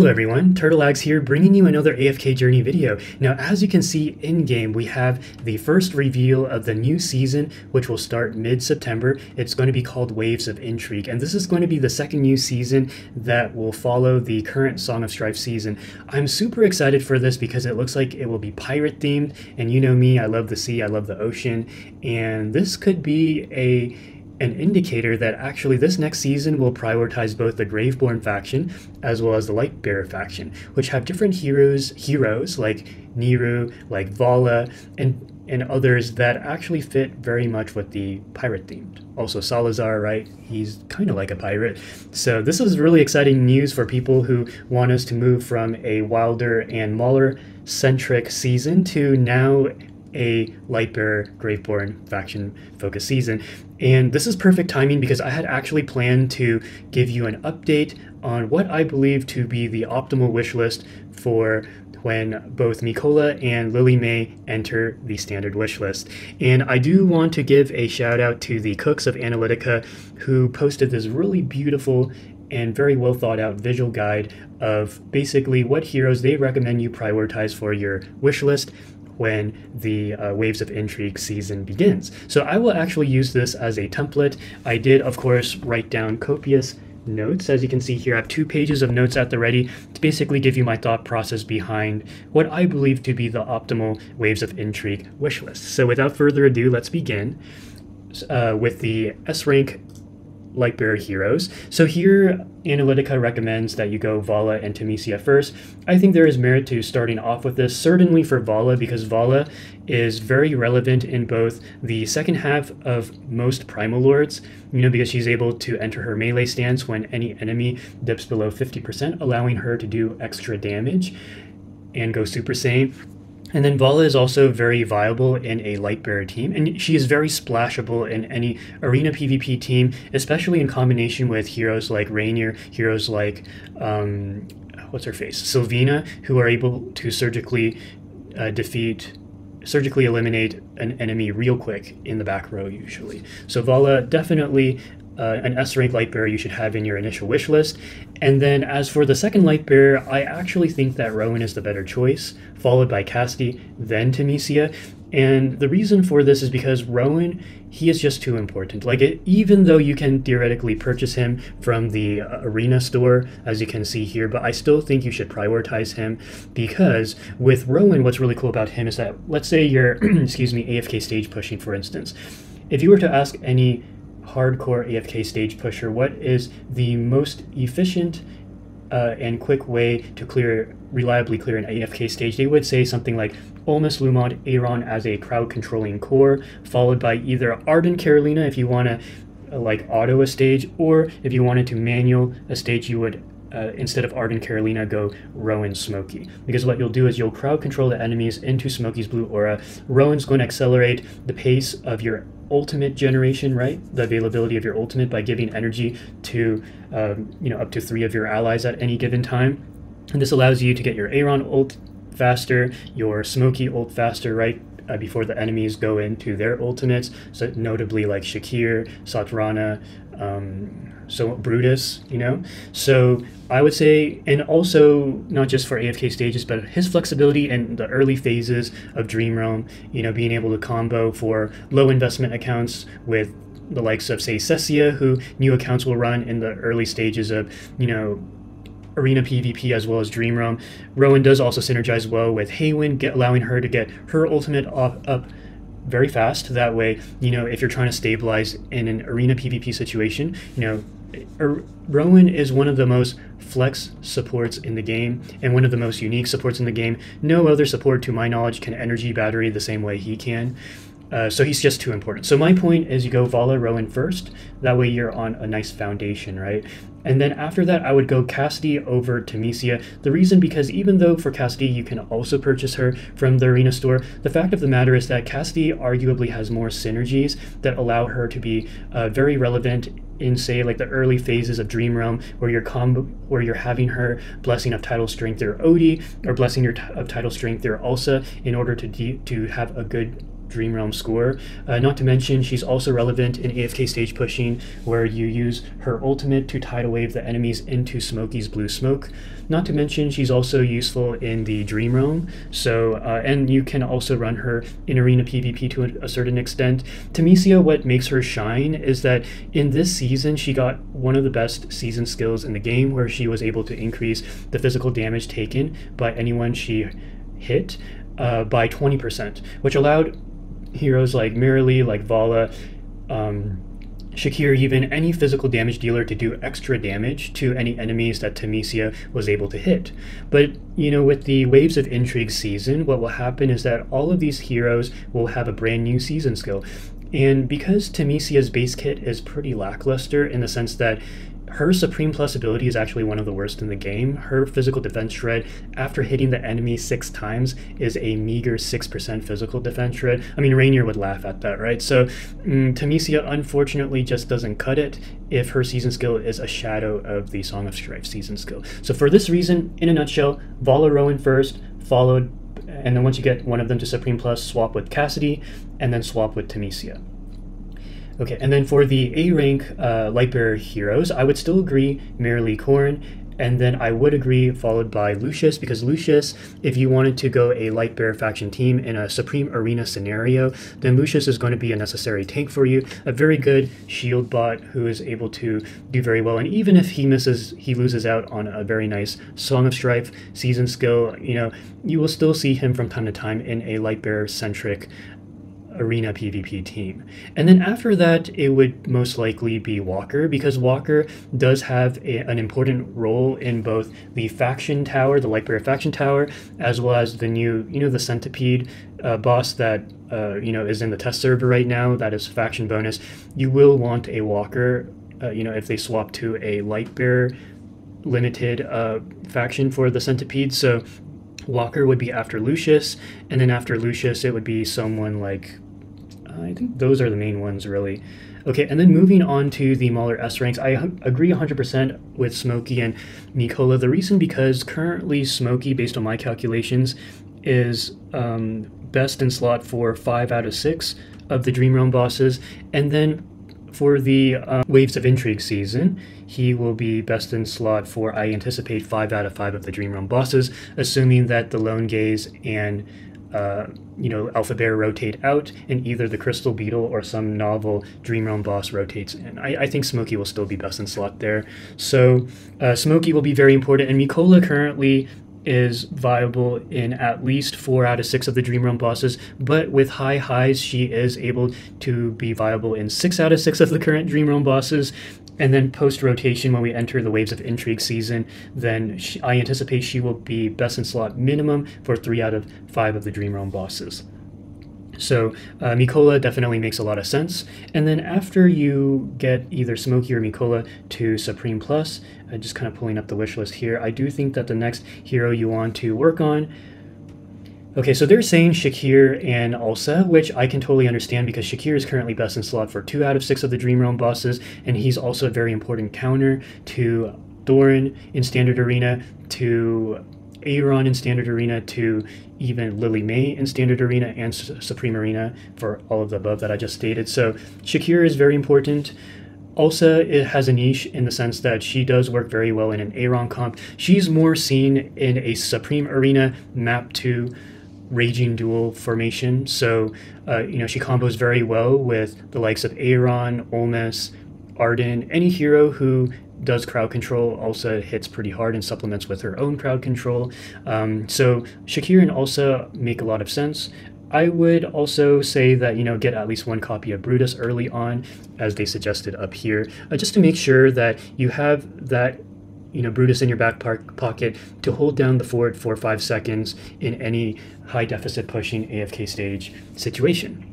Hello everyone, TurtleAgs here, bringing you another AFK Journey video. Now, as you can see in-game, we have the first reveal of the new season, which will start mid-September. It's going to be called Waves of Intrigue, and this is going to be the second new season that will follow the current Song of Strife season. I'm super excited for this because it looks like it will be pirate-themed, and you know me, I love the sea, I love the ocean, and this could be an indicator that actually this next season will prioritize both the Graveborn faction as well as the Lightbearer faction, which have different heroes like Niru, like Vala, and others that actually fit very much with the pirate themed. Also Salazar, right? He's kind of like a pirate. So this is really exciting news for people who want us to move from a Wilder and Mauler centric season to now a Lightbearer Graveborn faction focused season. And this is perfect timing because I had actually planned to give you an update on what I believe to be the optimal wish list for when both Mikola and Lily May enter the standard wish list. And I do want to give a shout out to the cooks of Analytica who posted this really beautiful and very well thought out visual guide of basically what heroes they recommend you prioritize for your wish list when the Waves of Intrigue season begins. So I will actually use this as a template. I did, of course, write down copious notes. As you can see here, I have 2 pages of notes at the ready to basically give you my thought process behind what I believe to be the optimal Waves of Intrigue wish list. So without further ado, let's begin with the S-rank Lightbearer heroes. So here, Analytica recommends that you go Vala and Temesia first. I think there is merit to starting off with this, certainly for Vala, because Vala is very relevant in both the second half of most Primal Lords, because she's able to enter her melee stance when any enemy dips below 50%, allowing her to do extra damage and go Super Saiyan. And then Vala is also very viable in a Lightbearer team, and she is very splashable in any arena PvP team, especially in combination with heroes like Rainier, heroes like, Sylvina, who are able to surgically eliminate an enemy real quick in the back row usually. So Vala, definitely an S-rank Lightbearer you should have in your initial wish list. And then as for the second Lightbearer, I actually think that Rowan is the better choice, followed by Cassidy, then Temesia. And the reason for this is because Rowan, he is just too important. Even though you can theoretically purchase him from the arena store, as you can see here, but I still think you should prioritize him because with Rowan, what's really cool about him is that, let's say you're, AFK stage pushing, for instance. If you were to ask any hardcore AFK stage pusher what is the most efficient and quick way to reliably clear an AFK stage, they would say something like Olmus, Lumont, Aeron as a crowd controlling core, followed by either Arden Carolina if you want to auto a stage, or if you wanted to manual a stage, you would instead of Arden Carolina, go Rowan Smokey. Because what you'll do is you'll crowd control the enemies into Smokey's blue aura. Rowan's going to accelerate the pace of your ultimate generation, right? The availability of your ultimate by giving energy to, up to 3 of your allies at any given time. And this allows you to get your Aeron ult faster, your Smokey ult faster, right? Before the enemies go into their ultimates, so notably like Shakir, Satrana, so Brutus, So I would say, and also not just for AFK stages, but his flexibility in the early phases of Dream Realm, being able to combo for low investment accounts with the likes of, say, Cecia, who new accounts will run in the early stages of, arena PvP as well as Dream Realm. Rowan does also synergize well with Haywin, allowing her to get her ultimate up very fast. That way, if you're trying to stabilize in an arena PvP situation, Rowan is one of the most flex supports in the game and one of the most unique supports in the game. No other support, to my knowledge, can energy battery the same way he can. So he's just too important. So my point is you go Vala, Rowan first. That way you're on a nice foundation, right? And then after that, I would go Cassidy over Temesia. The reason, because even though for Cassidy you can also purchase her from the arena store, the fact of the matter is that Cassidy arguably has more synergies that allow her to be very relevant in, say, like the early phases of Dream Realm, where you're having her Blessing of Tidal Strength or Odie, or Blessing of Tidal Strength or Ulsa, in order to have a good Dream Realm score. Not to mention, she's also relevant in AFK stage pushing, where you use her ultimate to tidal wave the enemies into Smokey's blue smoke. Not to mention, she's also useful in the Dream Realm, so and you can also run her in arena PvP to a certain extent. Temesia, what makes her shine is that in this season she got one of the best season skills in the game, where she was able to increase the physical damage taken by anyone she hit by 20%, which allowed heroes like Merrily, like Vala, Shakir, even any physical damage dealer to do extra damage to any enemies that Temesia was able to hit. But, you know, with the Waves of Intrigue season, what will happen is that all of these heroes will have a brand new season skill. And because Temesia's base kit is pretty lackluster in the sense that her Supreme Plus ability is actually one of the worst in the game. Her physical defense shred after hitting the enemy 6 times is a meager 6% physical defense shred. I mean, Rainier would laugh at that, right? So Temesia unfortunately just doesn't cut it if her season skill is a shadow of the Song of Strife season skill. So for this reason, in a nutshell, Vala Rowan first, followed, and then once you get one of them to Supreme Plus, swap with Cassidy, and then swap with Temesia. Okay, and then for the A rank Lightbearer heroes, I would still agree Merrily Corrin, and then I would agree followed by Lucius, because Lucius, if you wanted to go a Lightbearer faction team in a Supreme Arena scenario, then Lucius is going to be a necessary tank for you, a very good shield bot who is able to do very well, and even if he misses, he loses out on a very nice Song of Strife season skill, you know, you will still see him from time to time in a Lightbearer-centric arena PvP team. And then after that, it would most likely be Walker, because Walker does have an important role in both the faction tower, the Lightbearer faction tower, as well as the new, you know, the Centipede boss that you know, is in the test server right now. That is faction bonus. You will want a Walker, you know, if they swap to a Lightbearer limited faction for the Centipede. So Walker would be after Lucius, and then after Lucius it would be someone like, I think those are the main ones really. Okay, and then moving on to the Mauler S ranks, I agree 100% with Smokey and Nicola. The reason because currently Smokey, based on my calculations, is best in slot for 5 out of 6 of the Dream Realm bosses, and then for the Waves of Intrigue season, he will be best in slot for, I anticipate, 5 out of 5 of the Dream Realm bosses, assuming that the Lone Gaze and you know, Alpha Bear rotate out, and either the Crystal Beetle or some novel Dream Realm boss rotates in. I think Smokey will still be best in slot there. So Smokey will be very important, and Nicola currently is viable in at least 4 out of 6 of the Dream Realm bosses, but with high highs, she is able to be viable in 6 out of 6 of the current Dream Realm bosses. And then post-rotation, when we enter the Waves of Intrigue season, then I anticipate she will be best in slot minimum for 3 out of 5 of the Dream Realm bosses. So Nicola definitely makes a lot of sense. And then after you get either Smokey or Nicola to Supreme Plus, just kind of pulling up the wish list here, I do think that the next hero you want to work on, okay, so they're saying Shakir and Ulsa, which I can totally understand because Shakir is currently best in slot for 2 out of 6 of the Dream Realm bosses, and he's also a very important counter to Thorin in Standard Arena, to Aaron in Standard Arena, to even Lily May in Standard Arena and Supreme Arena for all of the above that I just stated. So Shakir is very important. Ulsa, it has a niche in the sense that she does work very well in an Aaron comp. She's more seen in a Supreme Arena map to Raging Duel formation, so you know, she combos very well with the likes of Aaron, Olmes, Arden, any hero who does crowd control. Also hits pretty hard and supplements with her own crowd control. So Shakir and Ulsa make a lot of sense. I would also say that, you know, get at least 1 copy of Brutus early on, as they suggested up here, just to make sure that you have that, you know, Brutus in your back pocket to hold down the fort for 5 seconds in any high deficit pushing AFK stage situation.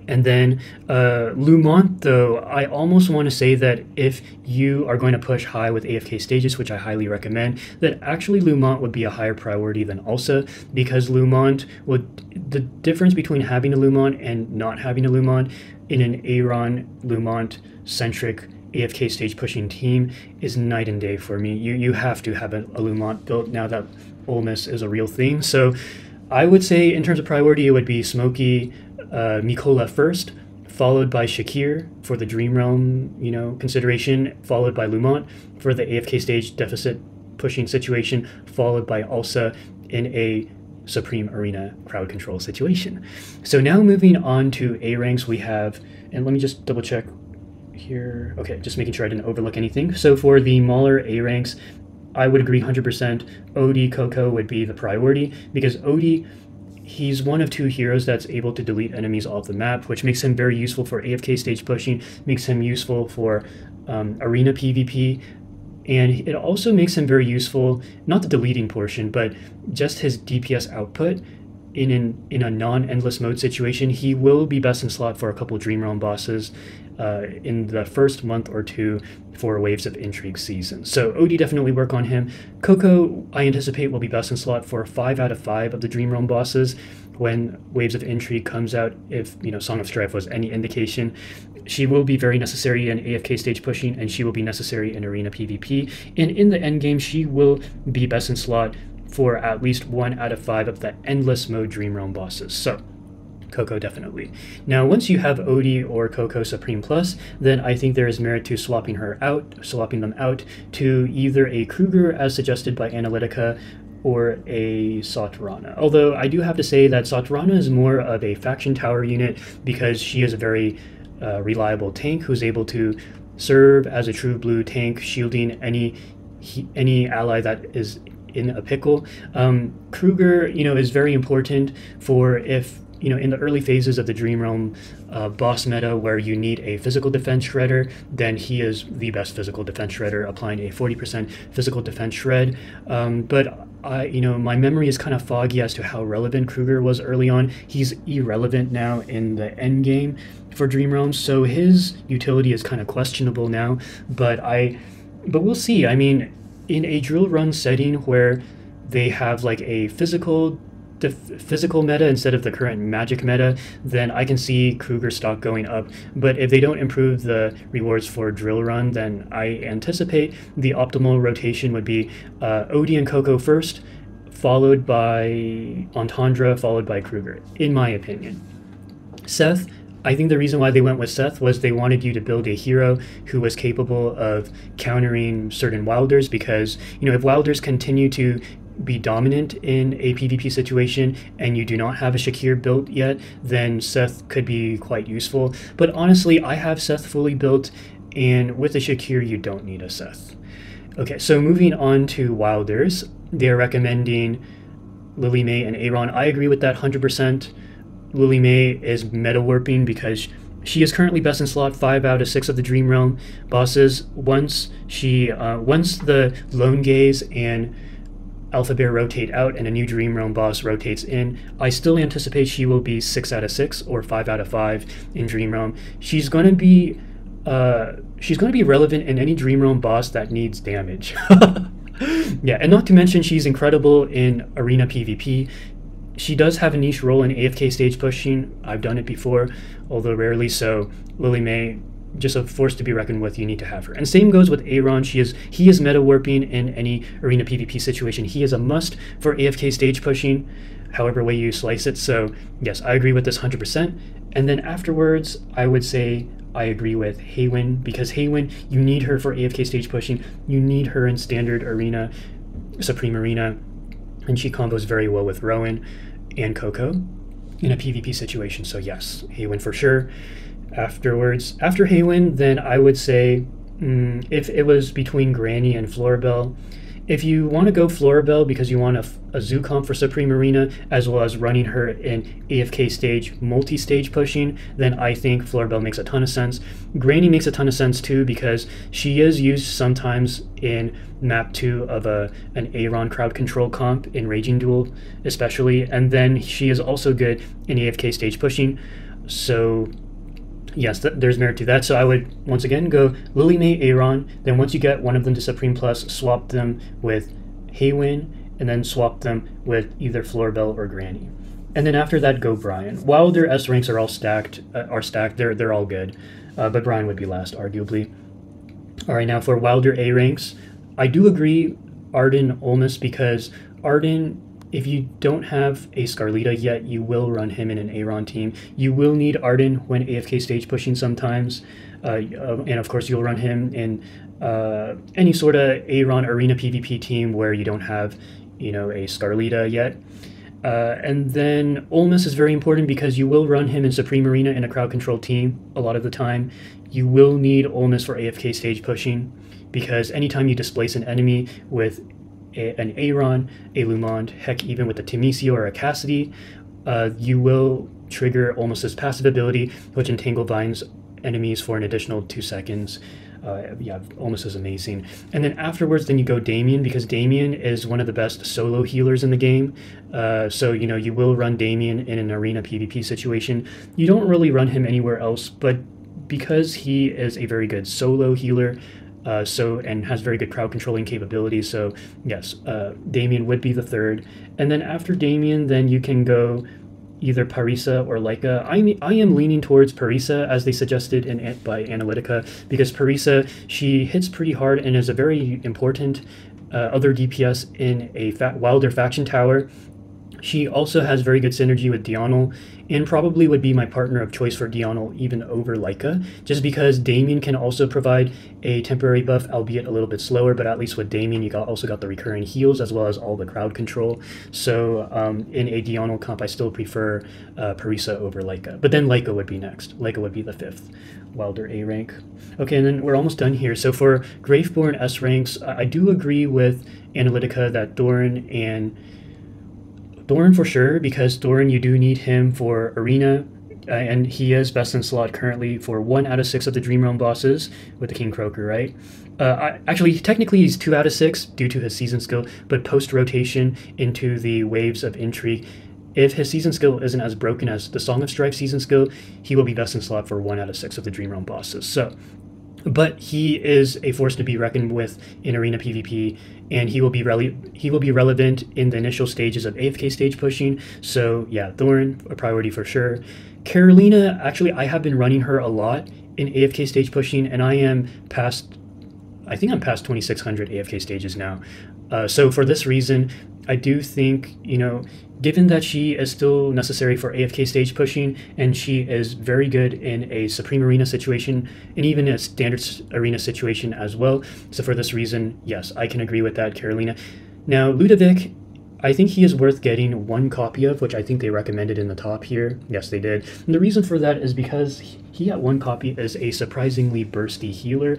And then Lumont, though, I almost want to say that if you are going to push high with AFK stages, which I highly recommend, that actually Lumont would be a higher priority than Ulsa, because Lumont would, the difference between having a Lumont and not having a Lumont in an Aaron Lumont centric AFK stage pushing team is night and day for me. You have to have a Lumont built now that Olmes is a real thing. So I would say in terms of priority, it would be Smokey, Mikola first, followed by Shakir for the Dream Realm, consideration, followed by Lumont for the AFK stage deficit pushing situation, followed by Ulsa in a Supreme Arena crowd control situation. So now moving on to A ranks, we have, and let me just double check here. Okay, just making sure I didn't overlook anything. So for the Mauler A ranks, I would agree 100%. Odie, Coco would be the priority, because Odie, he's one of 2 heroes that's able to delete enemies off the map, which makes him very useful for AFK stage pushing, makes him useful for arena PvP, and it also makes him very useful, not the deleting portion, but just his DPS output in a non-endless mode situation. He will be best in slot for a couple Dream Realm bosses in the first month or 2 for Waves of Intrigue season. So Odie, definitely work on him. Coco, I anticipate, will be best in slot for 5 out of 5 of the Dream Realm bosses when Waves of Intrigue comes out, if Song of Strife was any indication. She will be very necessary in AFK stage pushing, and she will be necessary in arena PvP. And in the end game, she will be best in slot for at least 1 out of 5 of the endless mode Dream Realm bosses. So Coco, definitely. Now, once you have Odie or Coco Supreme Plus, then I think there is merit to swapping them out to either a Kruger, as suggested by Analytica, or a Saturana. Although I do have to say that Saturana is more of a faction tower unit, because she is a very reliable tank who's able to serve as a true blue tank, shielding any ally that is in a pickle. Kruger, is very important for if, in the early phases of the Dream Realm boss meta where you need a physical defense shredder, then he is the best physical defense shredder, applying a 40% physical defense shred. But my memory is kind of foggy as to how relevant Kruger was early on. He's irrelevant now in the end game for Dream Realm, so his utility is kind of questionable now. But we'll see. I mean, in a drill run setting where they have like a physical meta instead of the current magic meta, then I can see Kruger stock going up. But if they don't improve the rewards for drill run, then I anticipate the optimal rotation would be Odie and Coco first, followed by Entendre, followed by Kruger, in my opinion. Seth, I think the reason why they went with Seth was they wanted you to build a hero who was capable of countering certain Wilders, because, if Wilders continue to be dominant in a PvP situation and you do not have a Shakir built yet, then Seth could be quite useful. But honestly, I have Seth fully built, and with a Shakir, you don't need a Seth. Okay, so moving on to Wilders, they're recommending Lily May and Aaron. I agree with that 100%. Lily May is meta warping because she is currently best in slot 5 out of 6 of the Dream Realm bosses. Once the Lone Gaze and Alpha Bear rotate out and a new Dream Realm boss rotates in, I still anticipate she will be 6 out of 6 or 5 out of 5 in Dream Realm. She's going to be relevant in any Dream Realm boss that needs damage. Yeah, and not to mention she's incredible in arena PvP. She does have a niche role in AFK stage pushing. I've done it before, although rarely, so Lily May, just a force to be reckoned with. You need to have her. And same goes with Aaron. He is meta warping in any arena PvP situation. He is a must for AFK stage pushing, however way you slice it. So yes, I agree with this 100%. And then afterwards, I would say I agree with Haywin, because Haywin, you need her for AFK stage pushing. You need her in standard arena, Supreme Arena, and she combos very well with Rowan and Coco in a PvP situation. So yes, Haywin for sure. After Haywin, then I would say if it was between Granny and Florabelle, if you want to go Florabelle because you want a zoo comp for Supreme Arena, as well as running her in AFK stage, multi-stage pushing, then I think Florabelle makes a ton of sense. Granny makes a ton of sense too, because she is used sometimes in map 2 of an Aaron crowd control comp in Raging Duel especially, and then she is also good in AFK stage pushing. So yes, there's merit to that. So I would, once again, go Lily May, Aaron. Then once you get one of them to Supreme Plus, swap them with Haywin, and then swap them with either Florabelle or Granny. And then after that, go Brian. While their S ranks are all stacked, they're all good. But Brian would be last, arguably. All right, now for Wilder A ranks, I do agree Arden Olmus, because Arden if you don't have a Scarlita yet, you will run him in an Aaron team. You will need Arden when AFK stage pushing sometimes, and of course you'll run him in any sort of Aaron arena PvP team where you don't have, you know, a Scarlita yet. And then Olmus is very important because you will run him in Supreme Arena in a crowd control team a lot of the time. You will need Olmus for AFK stage pushing because anytime you displace an enemy with an Aaron, a Lumond, heck even with a Temisio or a Cassidy, you will trigger Olmus's passive ability, which entangle vines enemies for an additional 2 seconds. Yeah, Olmus is amazing. And then afterwards, then you go Damien, because Damien is one of the best solo healers in the game. So, you know, you will run Damien in an arena PvP situation. You don't really run him anywhere else, but because he is a very good solo healer, and has very good crowd controlling capabilities, so yes, Damien would be the third. And then after Damien, then you can go either Parisa or Leica. I am leaning towards Parisa, as they suggested by Analytica, because Parisa, she hits pretty hard and is a very important other DPS in a Wilder faction tower. She also has very good synergy with Dionyl, and probably would be my partner of choice for Dionyl even over Leica, just because Damien can also provide a temporary buff, albeit a little bit slower, but at least with Damien you also got the recurring heals as well as all the crowd control. So in a Dionyl comp, I still prefer Parisa over Leica. But then Leica would be next. Leica would be the 5th Wilder A rank. Okay, and then we're almost done here. So for Graveborn S ranks, I do agree with Analytica that Thorn for sure, because Thorn, you do need him for Arena, and he is best in slot currently for 1 out of 6 of the Dream Realm bosses with the King Croaker, right? Actually, technically he's 2 out of 6 due to his season skill, but post-rotation into the waves of Intrigue, if his season skill isn't as broken as the Song of Strife season skill, he will be best in slot for 1 out of 6 of the Dream Realm bosses. So, but he is a force to be reckoned with in arena PvP, and he will be relevant in the initial stages of AFK stage pushing. So yeah, Thorn, a priority for sure. Carolina, actually, I have been running her a lot in AFK stage pushing, and I think I'm past 2600 AFK stages now. So for this reason, I do think, you know, given that she is still necessary for AFK stage pushing, and she is very good in a Supreme Arena situation, and even a Standard Arena situation as well. So for this reason, yes, I can agree with that, Carolina. Now, Ludovic, I think he is worth getting 1 copy of, which I think they recommended in the top here. Yes, they did. And the reason for that is because he at 1 copy is a surprisingly bursty healer.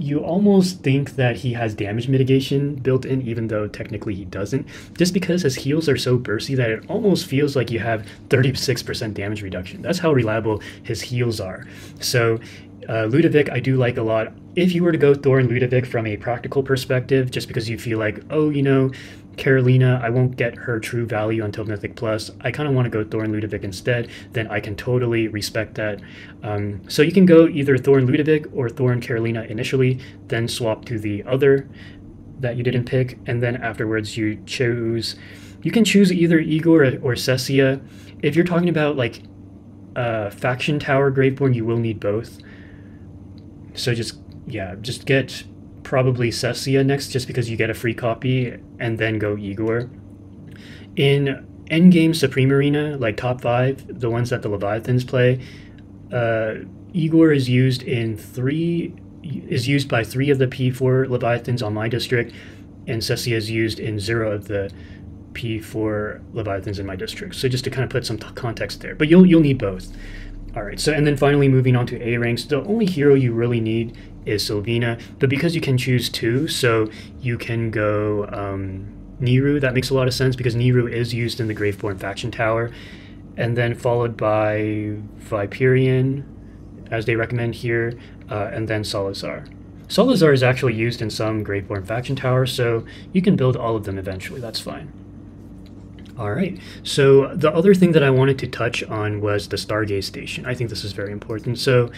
You almost think that he has damage mitigation built in, even though technically he doesn't, just because his heals are so bursty that it almost feels like you have 36% damage reduction. That's how reliable his heals are. So Ludovic, I do like a lot. If you were to go Thorn Ludovic from a practical perspective, just because you feel like, oh, you know, Carolina, I won't get her true value until Mythic Plus, I kind of want to go Thorn Ludovic instead, then I can totally respect that. So you can go either Thorn Ludovic or Thorn Carolina initially, then swap to the other that you didn't pick, and then afterwards you can choose either Igor or Cessia. If you're talking about like Faction Tower Graveborn, you will need both. So just get probably Cessia next, just because you get a free copy, and then go Igor. In endgame Supreme Arena, like top 5, the ones that the Leviathans play, Igor is used by 3 of the P4 Leviathans on my district, and Cessia is used in 0 of the P4 Leviathans in my district. So just to kind of put some context there, but you'll need both. All right, so and then finally moving on to A ranks, the only hero you really need is Sylvina, but because you can choose 2, so you can go Niru. That makes a lot of sense because Niru is used in the Graveborn faction tower, and then followed by Viperian, as they recommend here, and then Salazar. Salazar is actually used in some Graveborn faction towers, so you can build all of them eventually, that's fine. All right, so the other thing that I wanted to touch on was the Stargaze Station. I think this is very important. So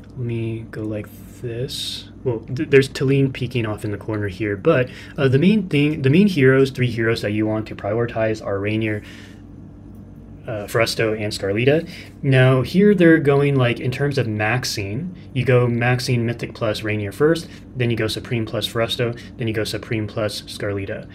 let me go like this. Well, there's Talene peeking off in the corner here, but the main heroes, 3 heroes that you want to prioritize are Rainier, Frusto, and Scarlita. Now here they're going like in terms of maxing, you go maxing Mythic plus Rainier first, then you go Supreme plus Frusto, then you go Supreme plus Scarlita.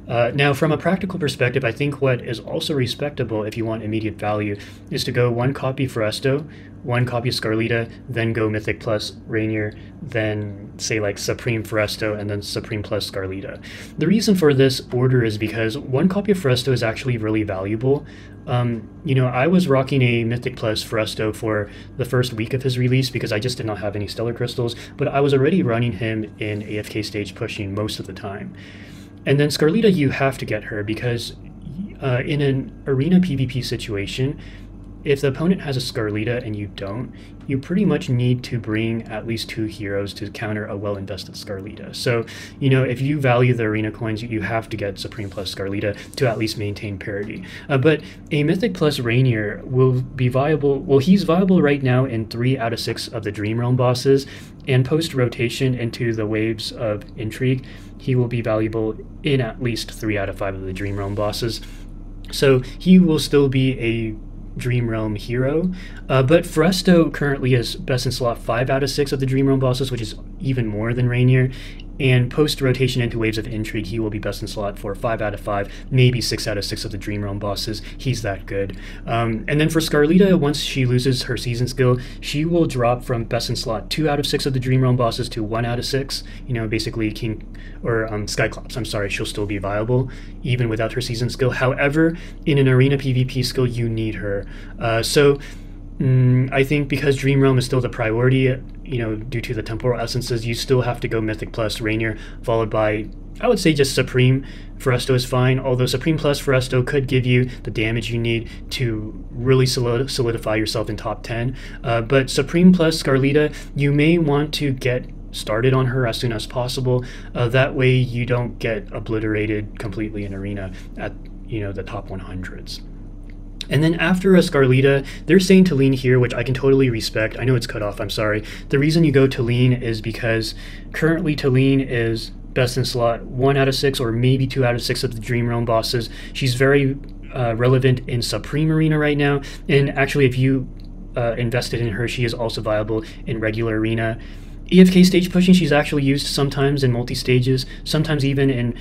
Now, from a practical perspective, I think what is also respectable if you want immediate value is to go 1 copy Foresto, 1 copy Scarlita, then go Mythic plus Rainier, then say like Supreme Foresto, and then Supreme plus Scarlita. The reason for this order is because 1 copy of Foresto is actually really valuable. You know, I was rocking a Mythic plus Foresto for the first week of his release because I just did not have any Stellar Crystals, but I was already running him in AFK stage pushing most of the time. And then Scarlita, you have to get her because in an arena PvP situation, if the opponent has a Scarlita and you don't, you pretty much need to bring at least 2 heroes to counter a well-invested Scarlita. So, you know, if you value the arena coins, you have to get Supreme plus Scarlita to at least maintain parity. But a Mythic plus Rainier will be viable. Well, he's viable right now in 3 out of 6 of the Dream Realm bosses, and post-rotation into the waves of Intrigue, he will be valuable in at least 3 out of 5 of the Dream Realm bosses. So he will still be a Dream Realm hero, but Foresto currently is best in slot 5 out of 6 of the Dream Realm bosses, which is even more than Rainier. And post-rotation into Waves of Intrigue, he will be best in slot for 5 out of 5, maybe 6 out of 6 of the Dream Realm bosses. He's that good. And then for Scarlita, once she loses her season skill, she will drop from best in slot 2 out of 6 of the Dream Realm bosses to 1 out of 6. You know, basically King or Skyclops, I'm sorry, she'll still be viable even without her season skill. However, in an arena PvP skill, you need her. I think because Dream Realm is still the priority, you know, due to the temporal essences, you still have to go Mythic plus Rainier, followed by, I would say, just Supreme. Foresto is fine, although Supreme plus Foresto could give you the damage you need to really solidify yourself in top 10. But Supreme plus Scarlita, you may want to get started on her as soon as possible. That way you don't get obliterated completely in arena at, you know, the top 100s. And then after a Scarlita, they're saying Talene here, which I can totally respect. I know it's cut off, I'm sorry. The reason you go Talene is because currently Talene is best in slot 1 out of 6 or maybe 2 out of 6 of the Dream Realm bosses. She's very relevant in Supreme Arena right now. And actually, if you invested in her, she is also viable in regular arena. AFK stage pushing, she's actually used sometimes in multi-stages, sometimes even in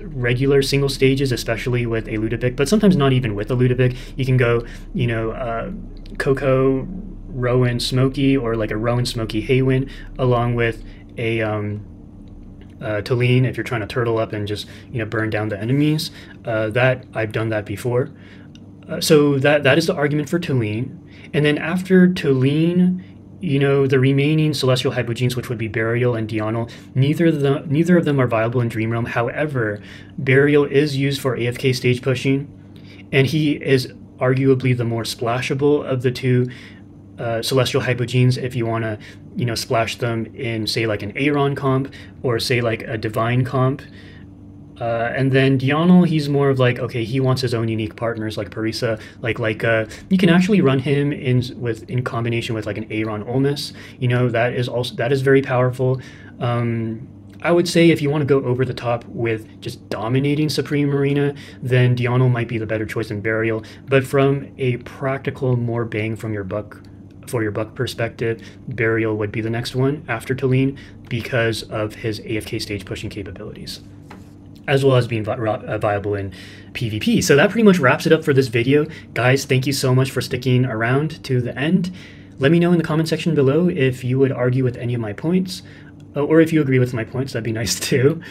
regular single stages, especially with a Ludovic, but sometimes not even with a Ludovic. You can go, you know, Coco, Rowan, Smokey, or like a Rowan, Smokey, Haywin, along with a Talene if you're trying to turtle up and just, you know, burn down the enemies. That I've done that before. So that is the argument for Talene. And then after Talene, you know, the remaining Celestial Hypogeans, which would be Burial and Diurnal, neither of them are viable in Dream Realm. However, Burial is used for AFK stage pushing, and he is arguably the more splashable of the 2 Celestial Hypogeans if you want to, you know, splash them in, say, like an Aaron comp or, say, like a Divine comp. And then Diurnal, he's more of like, okay, he wants his own unique partners like Parisa, you can actually run him in combination with like an Aaron Olmus. You know, that is very powerful. I would say if you want to go over the top with just dominating Supreme Arena, then Diurnal might be the better choice than Burial. But from a practical, more bang from your buck perspective, Burial would be the next one after Talene because of his AFK stage pushing capabilities, as well as being viable in PvP. So that pretty much wraps it up for this video. Guys, thank you so much for sticking around to the end. Let me know in the comment section below if you would argue with any of my points, or if you agree with my points, that'd be nice too.